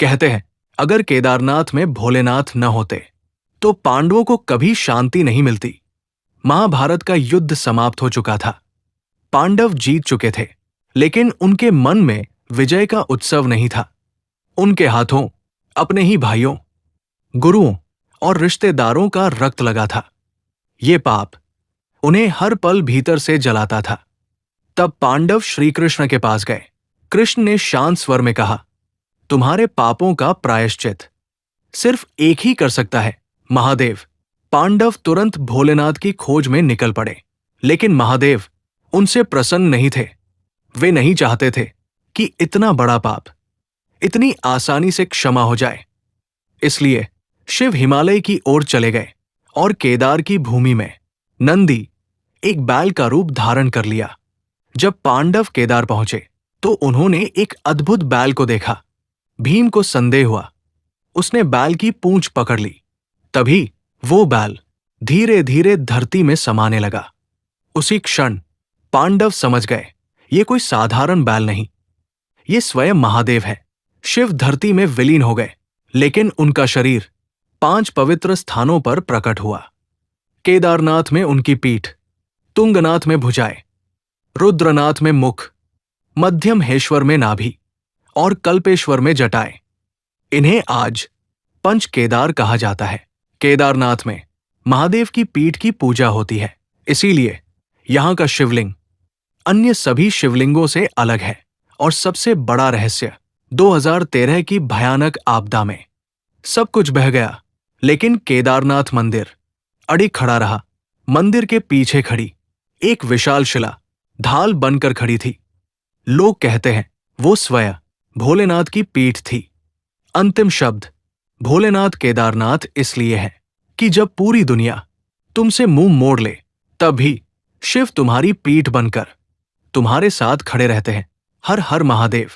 कहते हैं अगर केदारनाथ में भोलेनाथ न होते तो पांडवों को कभी शांति नहीं मिलती। महाभारत का युद्ध समाप्त हो चुका था। पांडव जीत चुके थे, लेकिन उनके मन में विजय का उत्सव नहीं था। उनके हाथों अपने ही भाइयों, गुरुओं और रिश्तेदारों का रक्त लगा था। ये पाप उन्हें हर पल भीतर से जलाता था। तब पांडव श्री कृष्ण के पास गए। कृष्ण ने शांत स्वर में कहा, तुम्हारे पापों का प्रायश्चित सिर्फ एक ही कर सकता है, महादेव। पांडव तुरंत भोलेनाथ की खोज में निकल पड़े, लेकिन महादेव उनसे प्रसन्न नहीं थे। वे नहीं चाहते थे कि इतना बड़ा पाप इतनी आसानी से क्षमा हो जाए। इसलिए शिव हिमालय की ओर चले गए और केदार की भूमि में नंदी एक बैल का रूप धारण कर लिया। जब पांडव केदार पहुंचे तो उन्होंने एक अद्भुत बैल को देखा। भीम को संदेह हुआ। उसने बैल की पूंछ पकड़ ली। तभी वो बैल धीरे धीरे धरती में समाने लगा। उसी क्षण पांडव समझ गए, ये कोई साधारण बैल नहीं, ये स्वयं महादेव है। शिव धरती में विलीन हो गए, लेकिन उनका शरीर 5 पवित्र स्थानों पर प्रकट हुआ। केदारनाथ में उनकी पीठ, तुंगनाथ में भुजाएं, रुद्रनाथ में मुख, मध्यमहेश्वर में नाभि और कल्पेश्वर में जटाएं। इन्हें आज पंच केदार कहा जाता है। केदारनाथ में महादेव की पीठ की पूजा होती है, इसीलिए यहां का शिवलिंग अन्य सभी शिवलिंगों से अलग है। और सबसे बड़ा रहस्य, 2013 की भयानक आपदा में सब कुछ बह गया, लेकिन केदारनाथ मंदिर अड़ी खड़ा रहा। मंदिर के पीछे खड़ी एक विशाल शिला ढाल बनकर खड़ी थी। लोग कहते हैं वो स्वयं भोलेनाथ की पीठ थी। अंतिम शब्द भोलेनाथ केदारनाथ इसलिए है कि जब पूरी दुनिया तुमसे मुंह मोड़ ले, तब भी शिव तुम्हारी पीठ बनकर तुम्हारे साथ खड़े रहते हैं। हर हर महादेव।